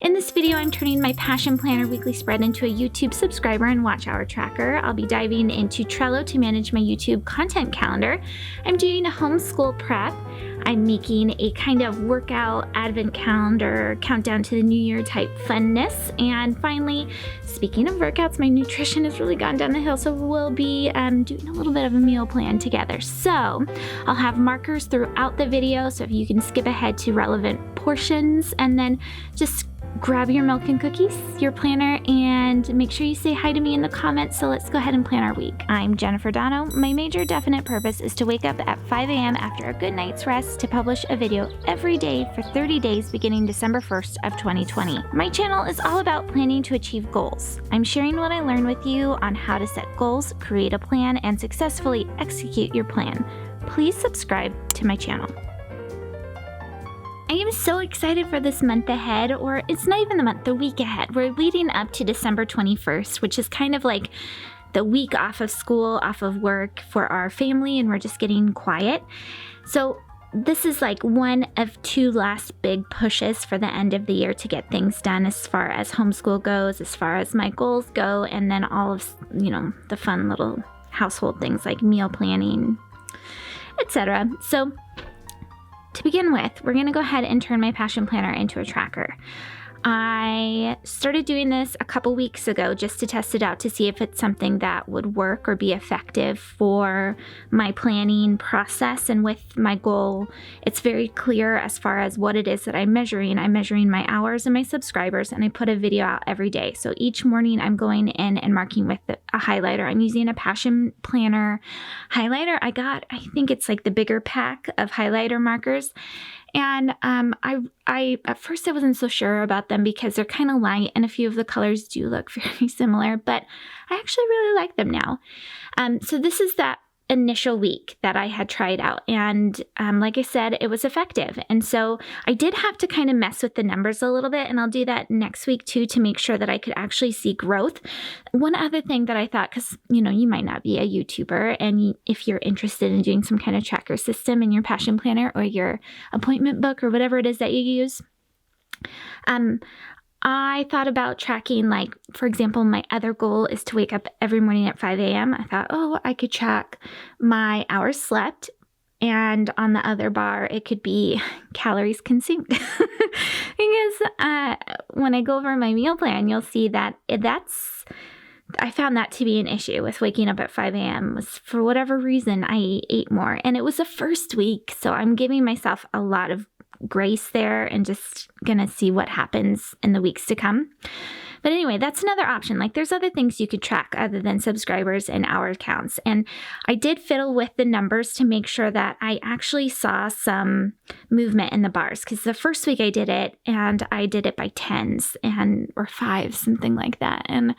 In this video, I'm turning my Passion Planner weekly spread into a YouTube subscriber and watch hour tracker. I'll be diving into Trello to manage my YouTube content calendar. I'm doing a homeschool prep. I'm making a kind of workout advent calendar, countdown to the new year type funness. And finally, speaking of workouts, my nutrition has really gone down the hill, so we'll be doing a little bit of a meal plan together. So I'll have markers throughout the video, so if you can skip ahead to relevant portions, and then just grab your milk and cookies, your planner, and make sure you say hi to me in the comments. So let's go ahead and plan our week. I'm Jennifer Dono. My major definite purpose is to wake up at 5 a.m. after a good night's rest to publish a video every day for 30 days beginning December 1st of 2020. My channel is all about planning to achieve goals. I'm sharing what I learned with you on how to set goals, create a plan, and successfully execute your plan. Please subscribe to my channel. I am so excited for this month ahead, or it's not even the month, the week ahead. We're leading up to December 21st, which is kind of like the week off of school, off of work for our family, and we're just getting quiet. So this is like one of two last big pushes for the end of the year to get things done as far as homeschool goes, as far as my goals go, and then all of, the fun little household things like meal planning, etc. So to begin with, we're going to go ahead and turn my Passion Planner into a tracker. I started doing this a couple weeks ago just to test it out to see if it's something that would work or be effective for my planning process. And with my goal, it's very clear as far as what it is that I'm measuring. I'm measuring my hours and my subscribers, and I put a video out every day. So each morning I'm going in and marking with a highlighter. I'm using a Passion Planner highlighter. I think it's like the bigger pack of highlighter markers. And I at first I wasn't so sure about them because they're kind of light and a few of the colors do look very similar, but I actually really like them now. So this is that initial week that I had tried out, and like I said, it was effective. And so I did have to kind of mess with the numbers a little bit, and I'll do that next week too to make sure that I could actually see growth. One other thing that I thought, because you might not be a YouTuber, and if you're interested in doing some kind of tracker system in your Passion Planner or your appointment book or whatever it is that you use, I thought about tracking, like, for example, my other goal is to wake up every morning at 5 a.m. I thought, I could track my hours slept, and on the other bar, it could be calories consumed. Because when I go over my meal plan, you'll see that I found that to be an issue with waking up at 5 a.m. was, for whatever reason, I ate more. And it was the first week, so I'm giving myself a lot of grace there and just gonna see what happens in the weeks to come. But anyway, that's another option. Like, there's other things you could track other than subscribers and hour counts. And I did fiddle with the numbers to make sure that I actually saw some movement in the bars, because the first week I did it, and I did it by tens or fives, something like that. And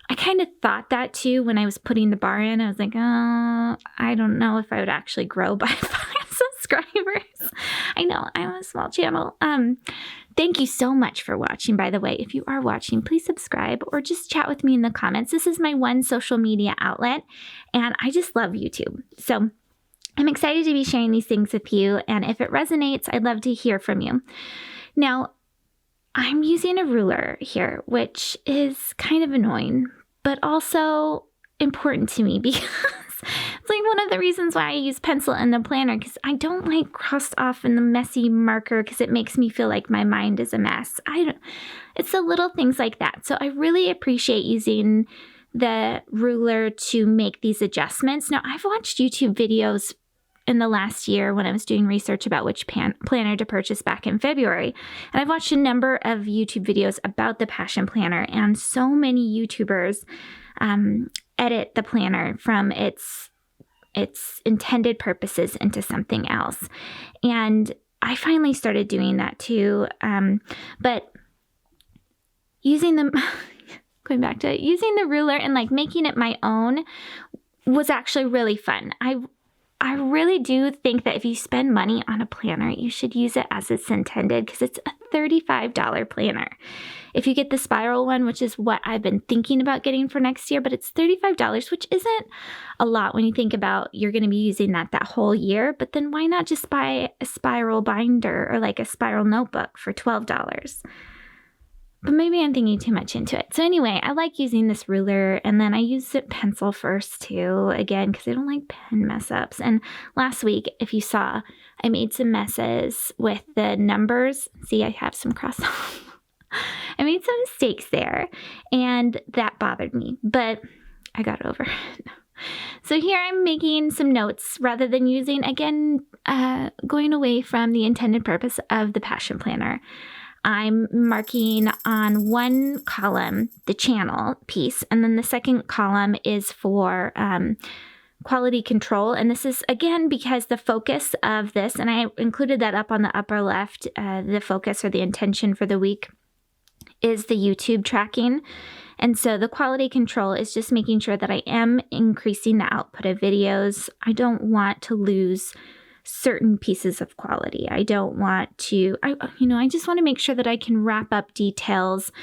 I kind of thought that too when I was putting the bar in. I was like, I don't know if I would actually grow by 5 subscribers. I know, I'm a small channel. Thank you so much for watching, by the way. If you are watching, please subscribe or just chat with me in the comments. This is my one social media outlet, and I just love YouTube. So I'm excited to be sharing these things with you, and if it resonates, I'd love to hear from you. Now, I'm using a ruler here, which is kind of annoying, but also important to me because it's like one of the reasons why I use pencil in the planner, because I don't like crossed off in the messy marker because it makes me feel like my mind is a mess. It's the little things like that. So I really appreciate using the ruler to make these adjustments. Now, I've watched YouTube videos in the last year when I was doing research about which planner to purchase back in February. And I've watched a number of YouTube videos about the Passion Planner, and so many YouTubers edit the planner from its intended purposes into something else. And I finally started doing that too. But using going back to it, using the ruler and like making it my own was actually really fun. I really do think that if you spend money on a planner, you should use it as it's intended, because it's a $35 planner. If you get the spiral one, which is what I've been thinking about getting for next year, but it's $35, which isn't a lot when you think about you're going to be using that whole year. But then why not just buy a spiral binder or like a spiral notebook for $12? But maybe I'm thinking too much into it. So anyway, I like using this ruler, and then I used a pencil first too, again, because I don't like pen mess ups. And last week, if you saw, I made some messes with the numbers. See, I have some cross off. I made some mistakes there, and that bothered me, but I got over it. So here I'm making some notes rather than using, again, going away from the intended purpose of the Passion Planner. I'm marking on one column the channel piece, and then the second column is for quality control. And this is, again, because the focus of this, and I included that up on the upper left, the focus or the intention for the week is the YouTube tracking. And so the quality control is just making sure that I am increasing the output of videos. I don't want to lose certain pieces of quality. I don't want to, I just want to make sure that I can wrap up details.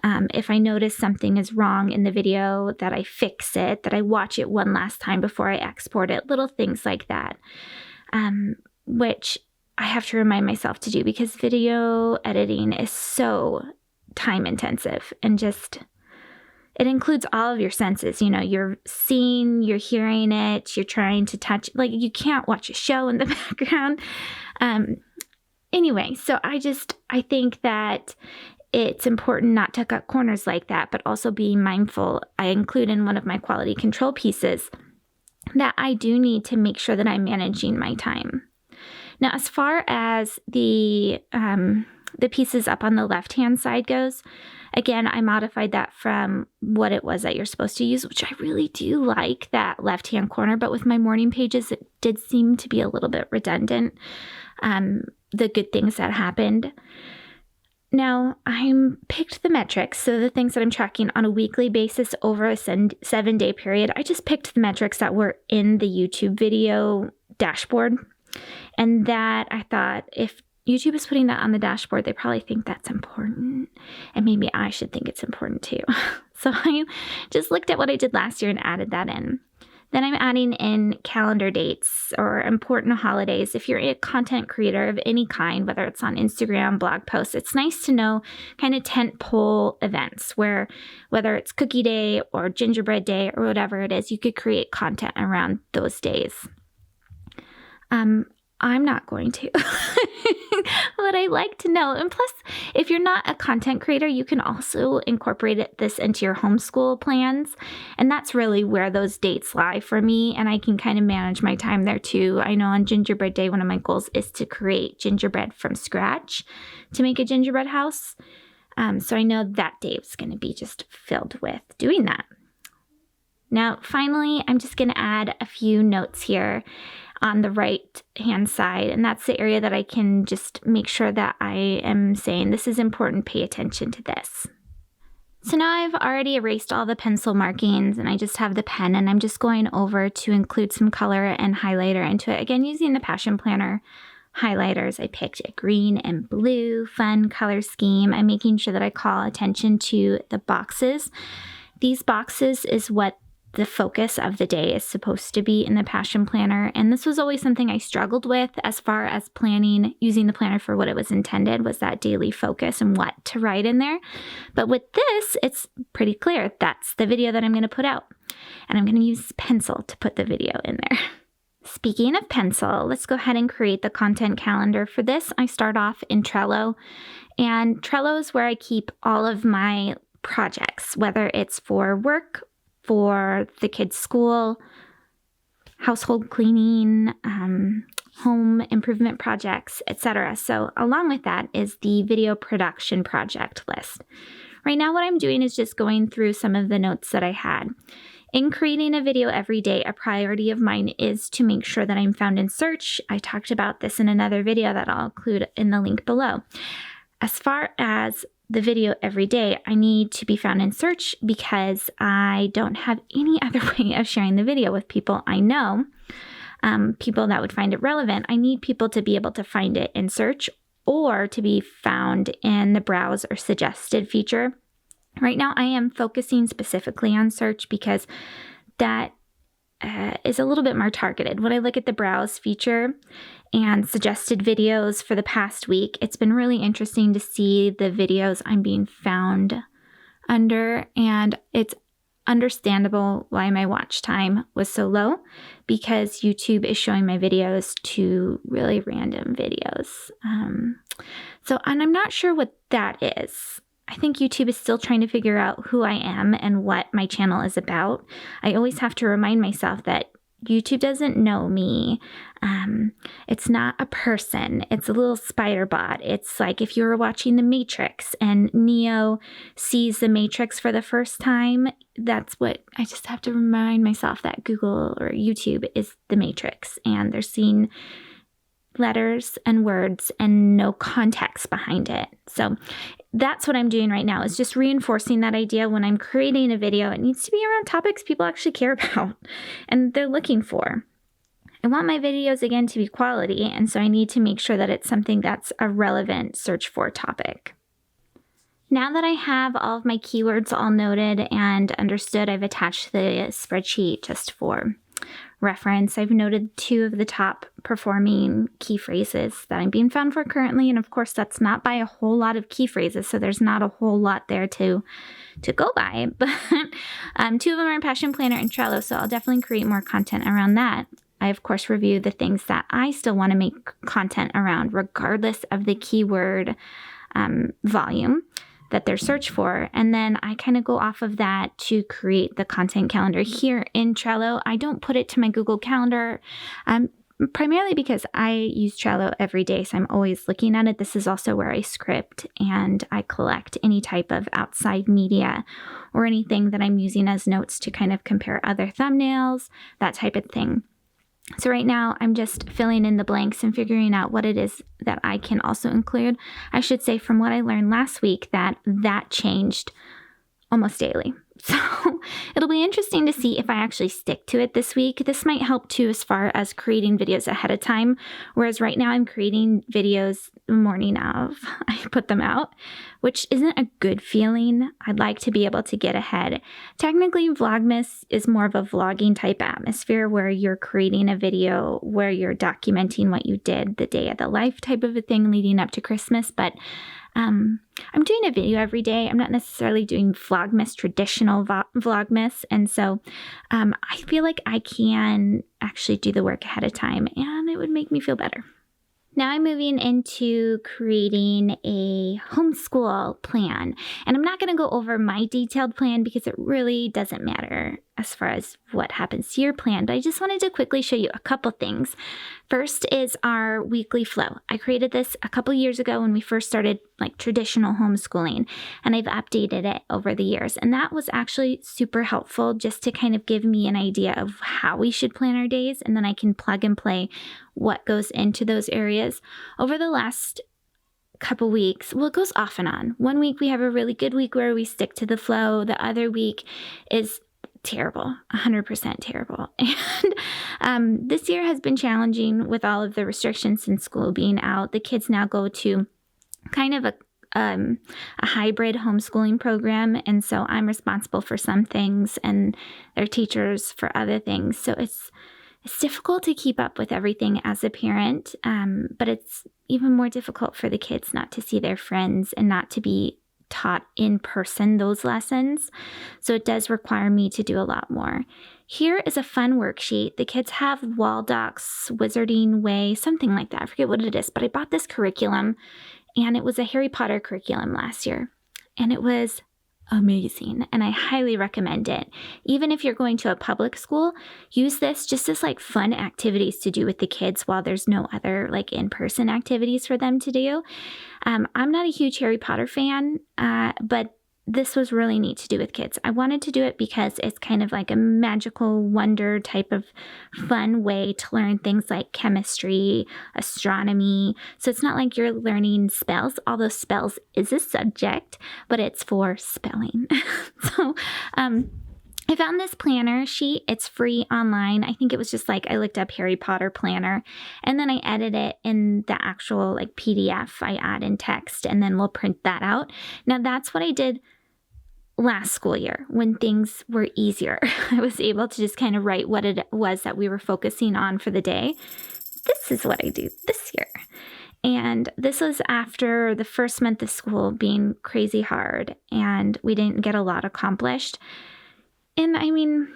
If I notice something is wrong in the video, that I fix it, that I watch it one last time before I export it, little things like that, which I have to remind myself to do because video editing is so time intensive and just, it includes all of your senses. You're seeing, you're hearing it, you're trying to touch, like you can't watch a show in the background. Anyway, so I think that it's important not to cut corners like that, but also being mindful. I include in one of my quality control pieces that I do need to make sure that I'm managing my time. Now, as far as the pieces up on the left-hand side goes, again, I modified that from what it was that you're supposed to use, which I really do like that left-hand corner, but with my morning pages, it did seem to be a little bit redundant, the good things that happened. Now, I picked the metrics, so the things that I'm tracking on a weekly basis over a 7-day period. I just picked the metrics that were in the YouTube video dashboard, and that I thought if YouTube is putting that on the dashboard, they probably think that's important, and maybe I should think it's important too. So I just looked at what I did last year and added that in. Then I'm adding in calendar dates or important holidays. If you're a content creator of any kind, whether it's on Instagram, blog posts, it's nice to know kind of tentpole events where whether it's cookie day or gingerbread day or whatever it is, you could create content around those days. I'm not going to, but I like to know. And plus, if you're not a content creator, you can also incorporate this into your homeschool plans. And that's really where those dates lie for me. And I can kind of manage my time there too. I know on Gingerbread Day, one of my goals is to create gingerbread from scratch to make a gingerbread house. So I know that day is going to be just filled with doing that. Now, finally, I'm just going to add a few notes here on the right hand side, and that's the area that I can just make sure that I am saying this is important, pay attention to this. So now I've already erased all the pencil markings and I just have the pen, and I'm just going over to include some color and highlighter into it. Again, using the Passion Planner highlighters, I picked a green and blue fun color scheme. I'm making sure that I call attention to the boxes. These boxes is what the focus of the day is supposed to be in the Passion Planner. And this was always something I struggled with as far as planning, using the planner for what it was intended, was that daily focus and what to write in there. But with this, it's pretty clear. That's the video that I'm going to put out. And I'm going to use pencil to put the video in there. Speaking of pencil, let's go ahead and create the content calendar. For this, I start off in Trello. And Trello is where I keep all of my projects, whether it's for work, for the kids' school, household cleaning, home improvement projects, etc. So along with that is the video production project list. Right now what I'm doing is just going through some of the notes that I had. In creating a video every day, a priority of mine is to make sure that I'm found in search. I talked about this in another video that I'll include in the link below. As far as the video every day, I need to be found in search because I don't have any other way of sharing the video with people I know, people that would find it relevant. I need people to be able to find it in search or to be found in the browse or suggested feature. Right now, I am focusing specifically on search because that is a little bit more targeted. When I look at the browse feature and suggested videos for the past week, it's been really interesting to see the videos I'm being found under, and it's understandable why my watch time was so low, because YouTube is showing my videos to really random videos. And I'm not sure what that is. I think YouTube is still trying to figure out who I am and what my channel is about. I always have to remind myself that YouTube doesn't know me. It's not a person. It's a little spider bot. It's like if you were watching The Matrix and Neo sees The Matrix for the first time, that's what I just have to remind myself, that Google or YouTube is The Matrix, and they're seeing letters and words and no context behind it. So that's what I'm doing right now, is just reinforcing that idea. When I'm creating a video, it needs to be around topics people actually care about and they're looking for. I want my videos, again, to be quality, and so I need to make sure that it's something that's a relevant search for topic. Now that I have all of my keywords all noted and understood, I've attached the spreadsheet just for reference. I've noted 2 of the top performing key phrases that I'm being found for currently, and of course that's not by a whole lot of key phrases, so there's not a whole lot there to go by, but 2 of them are in Passion Planner and Trello, so I'll definitely create more content around that. I, of course, review the things that I still want to make content around, regardless of the keyword volume that they're searched for. And then I kind of go off of that to create the content calendar here in Trello. I don't put it to my Google Calendar, primarily because I use Trello every day, so I'm always looking at it. This is also where I script and I collect any type of outside media or anything that I'm using as notes to kind of compare other thumbnails, that type of thing. So right now I'm just filling in the blanks and figuring out what it is that I can also include. I should say, from what I learned last week, that changed almost daily. So it'll be interesting to see if I actually stick to it this week. This might help too as far as creating videos ahead of time, whereas right now I'm creating videos the morning of I put them out, which isn't a good feeling. I'd like to be able to get ahead. Technically, Vlogmas is more of a vlogging type atmosphere where you're creating a video where you're documenting what you did the day of the life type of a thing leading up to Christmas, but I'm doing a video every day. I'm not necessarily doing Vlogmas, traditional Vlogmas. And so I feel like I can actually do the work ahead of time and it would make me feel better. Now I'm moving into creating a homeschool plan. And I'm not going to go over my detailed plan because it really doesn't matter as far as what happens to your plan, but I just wanted to quickly show you a couple things. First is our weekly flow. I created this a couple years ago when we first started like traditional homeschooling, and I've updated it over the years. And that was actually super helpful just to kind of give me an idea of how we should plan our days, and then I can plug and play what goes into those areas. Over the last couple weeks, well, it goes off and on. One week we have a really good week where we stick to the flow. The other week is terrible, 100% terrible. And this year has been challenging with all of the restrictions in school being out. The kids now go to kind of a hybrid homeschooling program, and so I'm responsible for some things and their teachers for other things. So it's difficult to keep up with everything as a parent, but it's even more difficult for the kids not to see their friends and not to be taught in person those lessons. So it does require me to do a lot more. Here is a fun worksheet. The kids have Wall Docs, Wizarding Way, something like that. I forget what it is, but I bought this curriculum and it was a Harry Potter curriculum last year. And it was amazing, and I highly recommend it. Even if you're going to a public school, use this just as like fun activities to do with the kids while there's no other like in-person activities for them to do. I'm not a huge Harry Potter fan, but this was really neat to do with kids. I wanted to do it because it's kind of like a magical wonder type of fun way to learn things like chemistry, astronomy. So it's not like you're learning spells, although spells is a subject, but it's for spelling. So I found this planner sheet. It's free online. I think it was just like I looked up Harry Potter planner and then I edit it in the actual like PDF. I add in text and then we'll print that out. Now that's what I did last school year when things were easier. I was able to just kind of write what it was that we were focusing on for the day. This is what I do this year. And this was after the first month of school being crazy hard and we didn't get a lot accomplished. And I mean,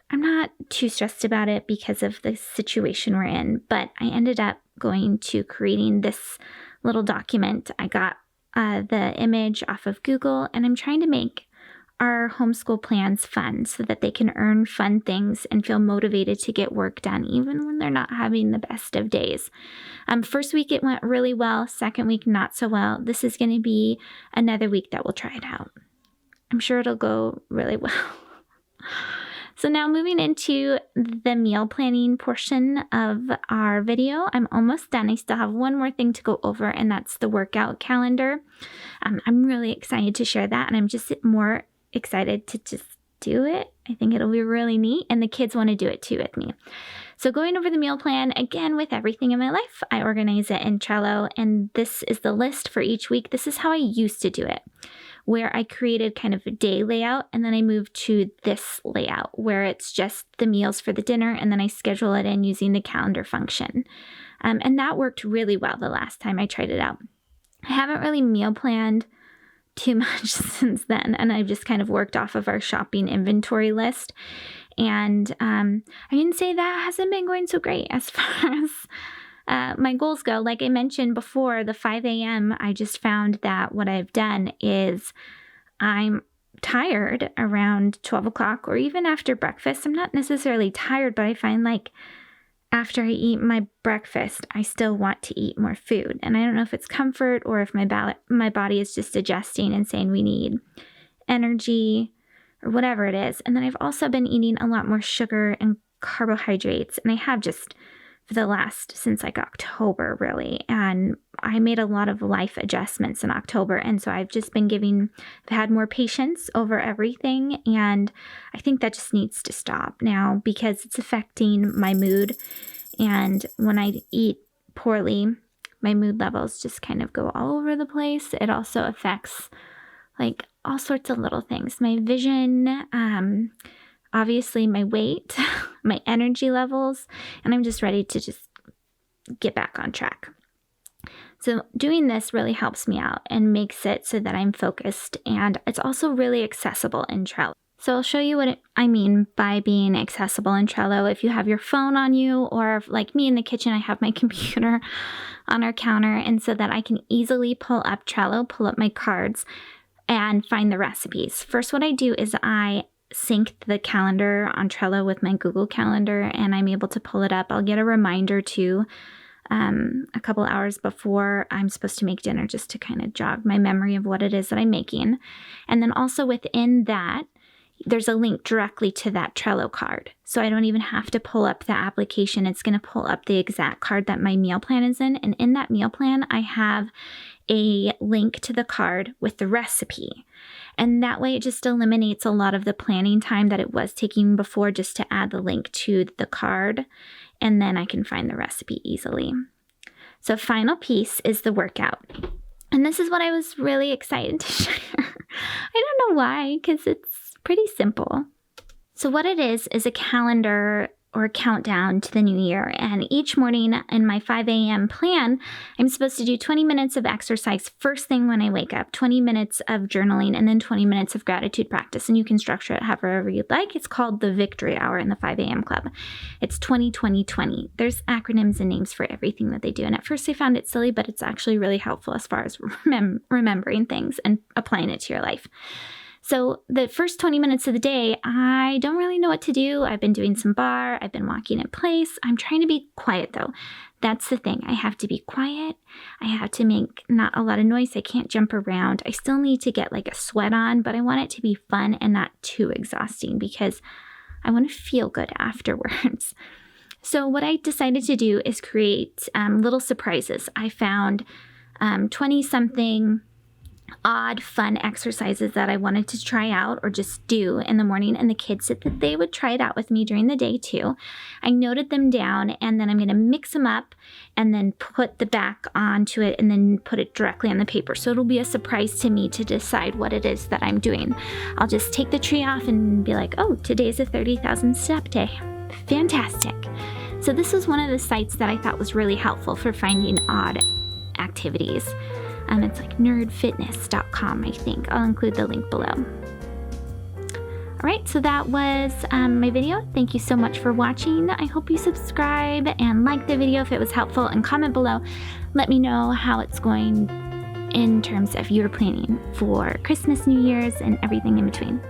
I'm not too stressed about it because of the situation we're in, but I ended up going to creating this little document. I got the image off of Google, and I'm trying to make our homeschool plans fun so that they can earn fun things and feel motivated to get work done, even when they're not having the best of days. First week, it went really well. Second week, not so well. This is going to be another week that we'll try it out. I'm sure it'll go really well. So now moving into the meal planning portion of our video, I'm almost done. I still have one more thing to go over, and that's the workout calendar. I'm really excited to share that, and I'm just more excited to just do it. I think it'll be really neat, and the kids want to do it too with me. So going over the meal plan, again, with everything in my life, I organize it in Trello, and this is the list for each week. This is how I used to do it, where I created kind of a day layout, and then I moved to this layout where it's just the meals for the dinner, and then I schedule it in using the calendar function. And that worked really well the last time I tried it out. I haven't really meal planned too much since then, and I've just kind of worked off of our shopping inventory list. And I can say that hasn't been going so great as far as my goals go. Like I mentioned before, the 5 a.m., I just found that what I've done is I'm tired around 12 o'clock or even after breakfast. I'm not necessarily tired, but I find like after I eat my breakfast, I still want to eat more food. And I don't know if it's comfort or if my body is just adjusting and saying we need energy or whatever it is. And then I've also been eating a lot more sugar and carbohydrates. And I have just for the last, since like October, really. And I made a lot of life adjustments in October. And so I've just been I've had more patience over everything. And I think that just needs to stop now because it's affecting my mood. And when I eat poorly, my mood levels just kind of go all over the place. It also affects like all sorts of little things. My vision, obviously my weight, my energy levels, and I'm just ready to just get back on track. So doing this really helps me out and makes it so that I'm focused, and it's also really accessible in Trello. So I'll show you what I mean by being accessible in Trello. If you have your phone on you, or if, like me in the kitchen, I have my computer on our counter, and so that I can easily pull up Trello, pull up my cards, and find the recipes. First, what I do is I sync the calendar on Trello with my Google Calendar, and I'm able to pull it up. I'll get a reminder too a couple hours before I'm supposed to make dinner, just to kind of jog my memory of what it is that I'm making. And then also within that, there's a link directly to that Trello card. So I don't even have to pull up the application. It's going to pull up the exact card that my meal plan is in. And in that meal plan, I have a link to the card with the recipe. And that way it just eliminates a lot of the planning time that it was taking before, just to add the link to the card. And then I can find the recipe easily. So final piece is the workout. And this is what I was really excited to share. I don't know why, because it's pretty simple. So what it is a calendar or a countdown to the new year. And each morning in my 5 a.m. plan, I'm supposed to do 20 minutes of exercise first thing when I wake up, 20 minutes of journaling, and then 20 minutes of gratitude practice. And you can structure it however you'd like. It's called the Victory Hour in the 5 a.m. Club. It's 20-20-20. There's acronyms and names for everything that they do. And at first I found it silly, but it's actually really helpful as far as remembering things and applying it to your life. So the first 20 minutes of the day, I don't really know what to do. I've been doing some bar. I've been walking in place. I'm trying to be quiet though. That's the thing. I have to be quiet. I have to make not a lot of noise. I can't jump around. I still need to get like a sweat on, but I want it to be fun and not too exhausting because I want to feel good afterwards. So what I decided to do is create little surprises. I found 20-something odd, fun exercises that I wanted to try out or just do in the morning, and the kids said that they would try it out with me during the day too. I noted them down, and then I'm going to mix them up and then put the back onto it and then put it directly on the paper. So it'll be a surprise to me to decide what it is that I'm doing. I'll just take the tree off and be like, oh, today's a 30,000 step day. Fantastic. So this was one of the sites that I thought was really helpful for finding odd activities. It's like nerdfitness.com, I think. I'll include the link below. All right, so that was my video. Thank you so much for watching. I hope you subscribe and like the video if it was helpful, and comment below. Let me know how it's going in terms of your planning for Christmas, New Year's, and everything in between.